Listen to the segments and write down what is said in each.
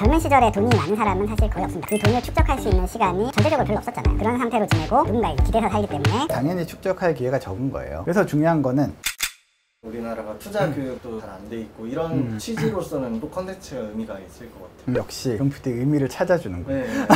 젊은 시절에 돈이 많은 사람은 사실 거의 없습니다. 그 돈을 축적할 수 있는 시간이 전체적으로 별로 없었잖아요. 그런 상태로 지내고 누군가에게 기대서 살기 때문에 당연히 축적할 기회가 적은 거예요. 그래서 중요한 거는 우리나라가 투자 교육도 잘 안 돼 있고 이런 취지로서는 또 컨텐츠가 의미가 있을 것 같아요. 역시 용PD 의미를 찾아주는 거예요. 네.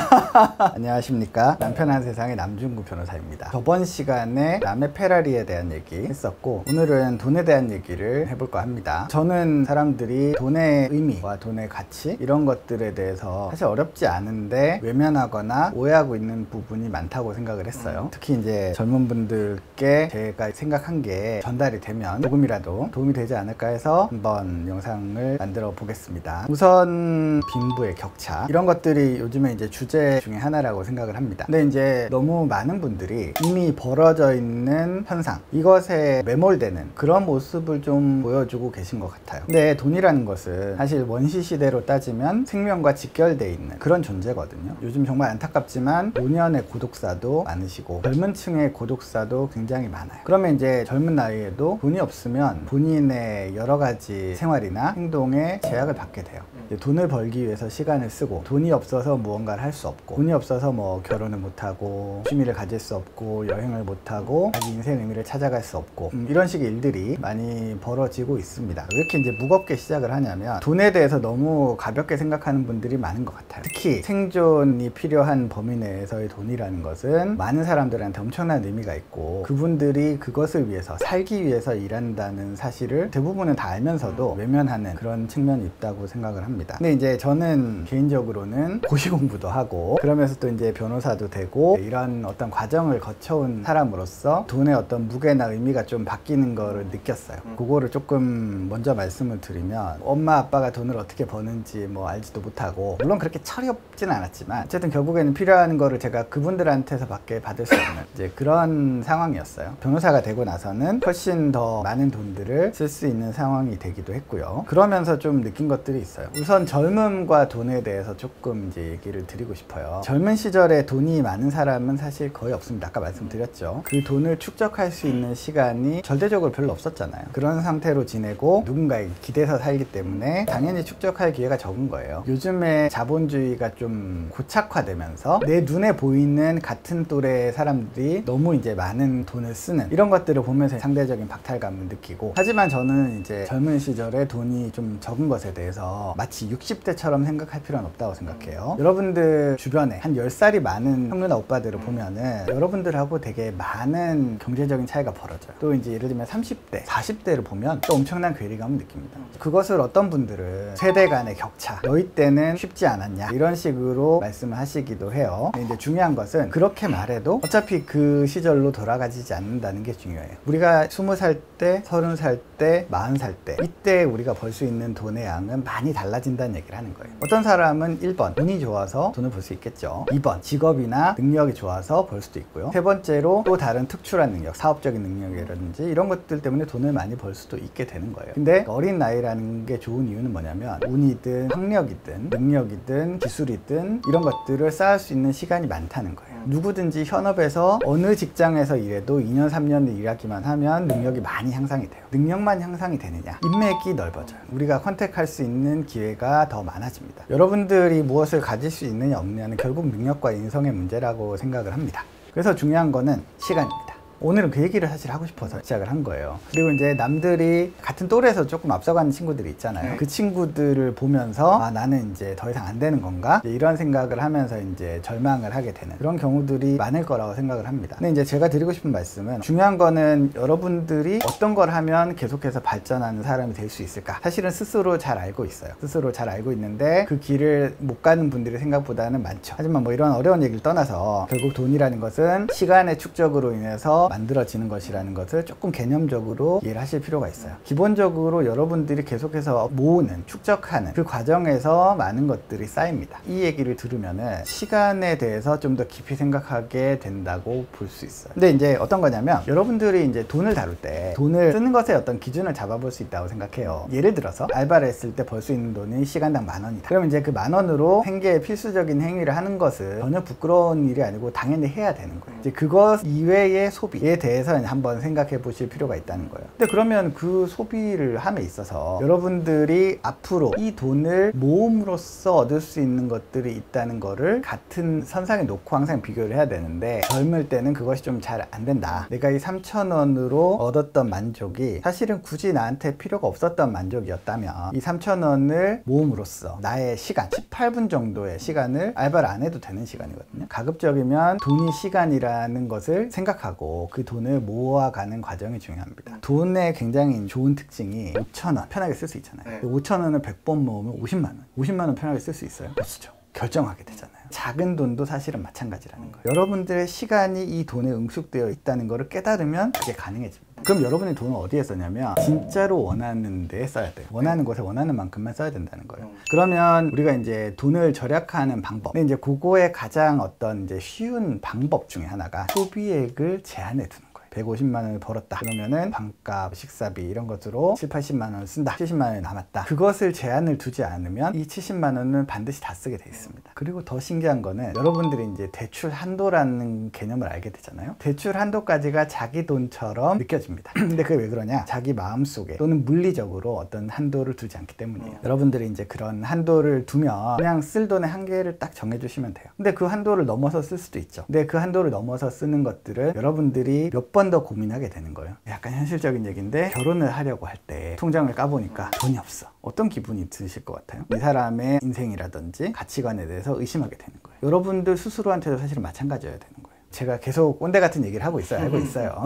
안녕하십니까, 남편한 세상의 남준구 변호사입니다. 저번 시간에 남의 페라리에 대한 얘기 했었고, 오늘은 돈에 대한 얘기를 해볼까 합니다. 저는 사람들이 돈의 의미와 돈의 가치 이런 것들에 대해서 사실 어렵지 않은데 외면하거나 오해하고 있는 부분이 많다고 생각을 했어요. 특히 이제 젊은 분들께 제가 생각한 게 전달이 되면 조금이라도 도움이 되지 않을까 해서 한번 영상을 만들어 보겠습니다. 우선 빈부의 격차, 이런 것들이 요즘에 이제 주제 중에 하나라고 생각을 합니다. 근데 이제 너무 많은 분들이 이미 벌어져 있는 현상, 이것에 매몰되는 그런 모습을 좀 보여주고 계신 것 같아요. 근데 돈이라는 것은 사실 원시 시대로 따지면 생명과 직결되어 있는 그런 존재거든요. 요즘 정말 안타깝지만 노년의 고독사도 많으시고 젊은 층의 고독사도 굉장히 많아요. 그러면 이제 젊은 나이에도 돈이 없으면 본인의 여러 가지 생활이나 행동에 제약을 받게 돼요. 돈을 벌기 위해서 시간을 쓰고, 돈이 없어서 무언가를 할 수 없고, 돈이 없어서 뭐 결혼을 못하고, 취미를 가질 수 없고, 여행을 못하고, 자기 인생의 의미를 찾아갈 수 없고, 이런 식의 일들이 많이 벌어지고 있습니다. 왜 이렇게 이제 무겁게 시작을 하냐면, 돈에 대해서 너무 가볍게 생각하는 분들이 많은 것 같아요. 특히 생존이 필요한 범위 내에서의 돈이라는 것은 많은 사람들한테 엄청난 의미가 있고, 그분들이 그것을 위해서, 살기 위해서 일한다는 사실을 대부분은 다 알면서도 외면하는 그런 측면이 있다고 생각을 합니다. 근데 이제 저는 개인적으로는 고시 공부도 하고, 그러면서 또 이제 변호사도 되고, 이런 어떤 과정을 거쳐온 사람으로서 돈의 어떤 무게나 의미가 좀 바뀌는 거를 느꼈어요. 그거를 조금 먼저 말씀을 드리면, 엄마 아빠가 돈을 어떻게 버는지 뭐 알지도 못하고, 물론 그렇게 철이 없진 않았지만 어쨌든 결국에는 필요한 거를 제가 그분들한테서 밖에 받을 수 없는 이제 그런 상황이었어요. 변호사가 되고 나서는 훨씬 더 많은 돈들을 쓸 수 있는 상황이 되기도 했고요. 그러면서 좀 느낀 것들이 있어요. 우선 젊음과 돈에 대해서 조금 이제 얘기를 드리고 싶어요. 젊은 시절에 돈이 많은 사람은 사실 거의 없습니다. 아까 말씀드렸죠. 그 돈을 축적할 수 있는 시간이 절대적으로 별로 없었잖아요. 그런 상태로 지내고 누군가에게 기대서 살기 때문에 당연히 축적할 기회가 적은 거예요. 요즘에 자본주의가 좀 고착화되면서 내 눈에 보이는 같은 또래의 사람들이 너무 이제 많은 돈을 쓰는 이런 것들을 보면서 상대적인 박탈감을 느끼고, 하지만 저는 이제 젊은 시절에 돈이 좀 적은 것에 대해서 마치 60대처럼 생각할 필요는 없다고 생각해요. 여러분들 주변에 한 10살이 많은 형누나 오빠들을 보면은 여러분들하고 되게 많은 경제적인 차이가 벌어져요. 또 이제 예를 들면 30대, 40대를 보면 또 엄청난 괴리감을 느낍니다. 그것을 어떤 분들은 세대 간의 격차, 너희 때는 쉽지 않았냐 이런 식으로 말씀을 하시기도 해요. 근데 이제 중요한 것은 그렇게 말해도 어차피 그 시절로 돌아가지 않는다는 게 중요해요. 우리가 20살 때, 30살 때, 40살 때, 이때 우리가 벌 수 있는 돈의 양은 많이 달라진다는 얘기를 하는 거예요. 어떤 사람은 1번 운이 좋아서 돈을 벌 수 있겠죠. 2번 직업이나 능력이 좋아서 벌 수도 있고요. 세 번째로 또 다른 특출한 능력, 사업적인 능력이라든지 이런 것들 때문에 돈을 많이 벌 수도 있게 되는 거예요. 근데 어린 나이라는 게 좋은 이유는 뭐냐면, 운이든 학력이든 능력이든 기술이든 이런 것들을 쌓을 수 있는 시간이 많다는 거예요. 누구든지 현업에서 어느 직장에서 일해도 2년 3년을 일하기만 하면 능력이 많이 향상이 돼요. 능력만 향상이 되느냐? 인맥이 넓어져요. 우리가 컨택할 수 있는 기회가 더 많아집니다. 여러분들이 무엇을 가질 수 있느냐 없느냐는 결국 능력과 인성의 문제라고 생각을 합니다. 그래서 중요한 거는 시간입니다. 오늘은 그 얘기를 사실 하고 싶어서 시작을 한 거예요. 그리고 이제 남들이 같은 또래에서 조금 앞서가는 친구들이 있잖아요. 그 친구들을 보면서 아, 나는 이제 더 이상 안 되는 건가? 이런 생각을 하면서 이제 절망을 하게 되는 그런 경우들이 많을 거라고 생각을 합니다. 근데 이제 제가 드리고 싶은 말씀은, 중요한 거는 여러분들이 어떤 걸 하면 계속해서 발전하는 사람이 될 수 있을까? 사실은 스스로 잘 알고 있어요. 스스로 잘 알고 있는데 그 길을 못 가는 분들이 생각보다는 많죠. 하지만 뭐 이런 어려운 얘기를 떠나서 결국 돈이라는 것은 시간의 축적으로 인해서 만들어지는 것이라는 것을 조금 개념적으로 이해를 하실 필요가 있어요. 기본적으로 여러분들이 계속해서 모으는, 축적하는 그 과정에서 많은 것들이 쌓입니다. 이 얘기를 들으면은 시간에 대해서 좀 더 깊이 생각하게 된다고 볼 수 있어요. 근데 이제 어떤 거냐면, 여러분들이 이제 돈을 다룰 때 돈을 쓰는 것에 어떤 기준을 잡아볼 수 있다고 생각해요. 예를 들어서 알바를 했을 때 벌 수 있는 돈이 시간당 10,000원이다. 그러면 이제 그 10,000원으로 생계의 필수적인 행위를 하는 것은 전혀 부끄러운 일이 아니고 당연히 해야 되는 거예요. 이제 그것 이외의 소비, 소비에 대해서 한번 생각해 보실 필요가 있다는 거예요. 근데 그러면 그 소비를 함에 있어서 여러분들이 앞으로 이 돈을 모음으로써 얻을 수 있는 것들이 있다는 거를 같은 선상에 놓고 항상 비교를 해야 되는데, 젊을 때는 그것이 좀 잘 안 된다. 내가 이 3,000원으로 얻었던 만족이 사실은 굳이 나한테 필요가 없었던 만족이었다면 이 3,000원을 모음으로써 나의 시간, 18분 정도의 시간을 알바를 안 해도 되는 시간이거든요. 가급적이면 돈이 시간이라는 것을 생각하고 그 돈을 모아가는 과정이 중요합니다. 돈의 굉장히 좋은 특징이 5,000원 편하게 쓸 수 있잖아요. 5,000원을 100번 모으면 50만 원. 50만 원 편하게 쓸 수 있어요? 못 쓰죠. 결정하게 되잖아요. 작은 돈도 사실은 마찬가지라는 거예요. 여러분들의 시간이 이 돈에 응축되어 있다는 것을 깨달으면 그게 가능해집니다. 그럼 여러분이 돈을 어디에 쓰냐면 진짜로 원하는 데에 써야 돼요. 원하는 곳에 원하는 만큼만 써야 된다는 거예요. 그러면 우리가 이제 돈을 절약하는 방법, 근데 이제 그거의 가장 어떤 이제 쉬운 방법 중에 하나가 소비액을 제한해 두는 거예요. 150만 원을 벌었다 그러면은 방값, 식사비 이런 것으로 7, 80만 원을 쓴다. 70만 원이 남았다. 그것을 제한을 두지 않으면 이 70만 원은 반드시 다 쓰게 돼 있습니다. 그리고 더 신기한 거는 여러분들이 이제 대출 한도라는 개념을 알게 되잖아요. 대출 한도까지가 자기 돈처럼 느껴집니다. 근데 그게 왜 그러냐? 자기 마음속에 또는 물리적으로 어떤 한도를 두지 않기 때문이에요. 여러분들이 이제 그런 한도를 두면 그냥 쓸 돈의 한계를 딱 정해주시면 돼요. 근데 그 한도를 넘어서 쓸 수도 있죠. 근데 그 한도를 넘어서 쓰는 것들은 여러분들이 몇 번 더 고민하게 되는 거예요. 약간 현실적인 얘기인데, 결혼을 하려고 할 때 통장을 까보니까 돈이 없어. 어떤 기분이 드실 것 같아요? 이 사람의 인생이라든지 가치관에 대해서 의심하게 되는 거예요. 여러분들 스스로한테도 사실은 마찬가지여야 되는 거예요. 제가 계속 꼰대 같은 얘기를 하고 있어요. 알고 있어요.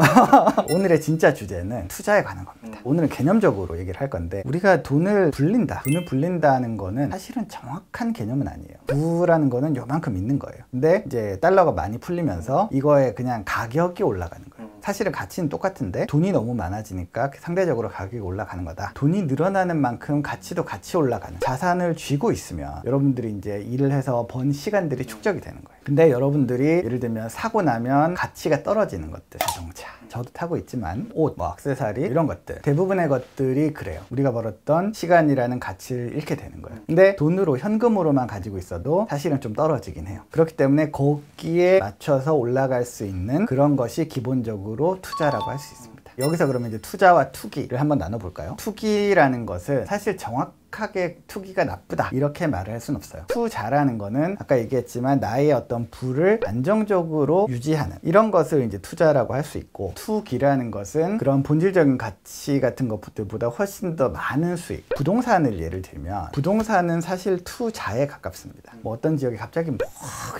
오늘의 진짜 주제는 투자에 관한 겁니다. 오늘은 개념적으로 얘기를 할 건데, 우리가 돈을 불린다는 거는 사실은 정확한 개념은 아니에요. 부라는 거는 요만큼 있는 거예요. 근데 이제 달러가 많이 풀리면서 이거에 그냥 가격이 올라가는 거예요. 사실은 가치는 똑같은데 돈이 너무 많아지니까 상대적으로 가격이 올라가는 거다. 돈이 늘어나는 만큼 가치도 같이 올라가는, 자산을 쥐고 있으면 여러분들이 이제 일을 해서 번 시간들이 축적이 되는 거예요. 근데 여러분들이 예를 들면 사고 나면 가치가 떨어지는 것들, 자동차, 저도 타고 있지만 옷, 뭐 액세서리 이런 것들, 대부분의 것들이 그래요. 우리가 벌었던 시간이라는 가치를 잃게 되는 거예요. 근데 돈으로, 현금으로만 가지고 있어도 사실은 좀 떨어지긴 해요. 그렇기 때문에 거기에 맞춰서 올라갈 수 있는 그런 것이 기본적으로 투자라고 할 수 있습니다. 여기서 그러면 이제 투자와 투기를 한번 나눠볼까요? 투기라는 것은 사실 정확하게 투기가 나쁘다 이렇게 말을 할 수는 없어요. 투자라는 거는 아까 얘기했지만 나의 어떤 부를 안정적으로 유지하는 이런 것을 이제 투자라고 할 수 있고, 투기라는 것은 그런 본질적인 가치 같은 것들보다 훨씬 더 많은 수익, 부동산을 예를 들면 부동산은 사실 투자에 가깝습니다. 뭐 어떤 지역이 갑자기 막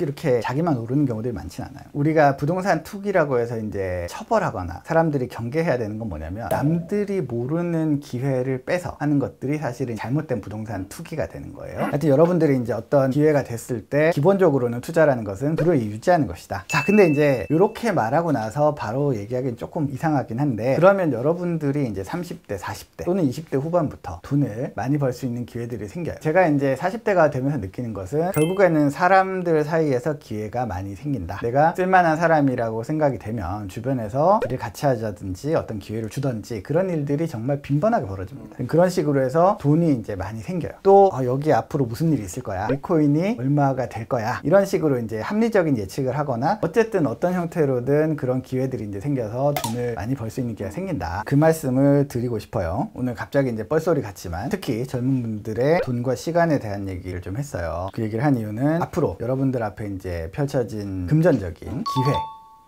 이렇게 자기만 오르는 경우들이 많진 않아요. 우리가 부동산 투기라고 해서 이제 처벌하거나 사람들이 경계해야 되는 건 뭐냐면, 남들이 모르는 기회를 빼서 하는 것들이 사실은 잘못된 부동산 투기가 되는 거예요. 하여튼 여러분들이 이제 어떤 기회가 됐을 때 기본적으로는 투자라는 것은 부를 유지하는 것이다. 자, 근데 이제 이렇게 말하고 나서 바로 얘기하기는 조금 이상하긴 한데, 그러면 여러분들이 이제 30대, 40대 또는 20대 후반부터 돈을 많이 벌 수 있는 기회들이 생겨요. 제가 이제 40대가 되면서 느끼는 것은 결국에는 사람들 사이에서 기회가 많이 생긴다. 내가 쓸만한 사람이라고 생각이 되면 주변에서 일을 같이 하자든지 어떤 기회를 주던지 그런 일들이 정말 빈번하게 벌어집니다. 그런 식으로 해서 돈이 이제 많이 생겨요. 또 여기 앞으로 무슨 일이 있을 거야, 비트코인이 얼마가 될 거야, 이런 식으로 이제 합리적인 예측을 하거나 어쨌든 어떤 형태로든 그런 기회들이 이제 생겨서 돈을 많이 벌 수 있는 기회가 생긴다. 그 말씀을 드리고 싶어요. 오늘 갑자기 이제 뻘소리 같지만 특히 젊은 분들의 돈과 시간에 대한 얘기를 좀 했어요. 그 얘기를 한 이유는 앞으로 여러분들 앞에 이제 펼쳐진 금전적인 기회,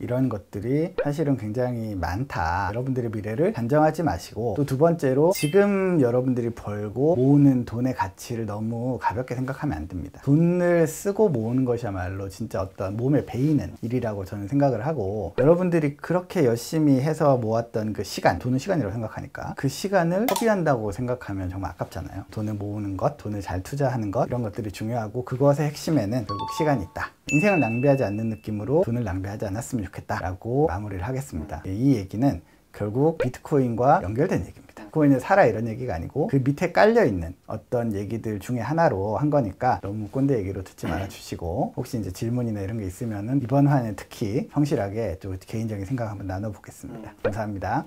이런 것들이 사실은 굉장히 많다. 여러분들의 미래를 단정하지 마시고, 또 두 번째로 지금 여러분들이 벌고 모으는 돈의 가치를 너무 가볍게 생각하면 안 됩니다. 돈을 쓰고 모으는 것이야말로 진짜 어떤 몸에 배이는 일이라고 저는 생각을 하고, 여러분들이 그렇게 열심히 해서 모았던 그 시간, 돈은 시간이라고 생각하니까 그 시간을 소비한다고 생각하면 정말 아깝잖아요. 돈을 모으는 것, 돈을 잘 투자하는 것, 이런 것들이 중요하고, 그것의 핵심에는 결국 시간이 있다. 인생을 낭비하지 않는 느낌으로 돈을 낭비하지 않았으면 좋겠다라고 마무리를 하겠습니다. 이 얘기는 결국 비트코인과 연결된 얘기입니다. 비트코인을 사라 이런 얘기가 아니고 그 밑에 깔려있는 어떤 얘기들 중에 하나로 한 거니까 너무 꼰대 얘기로 듣지 말아 주시고, 혹시 이제 질문이나 이런 게 있으면은 이번 화는 특히 성실하게 좀 개인적인 생각 한번 나눠보겠습니다. 감사합니다.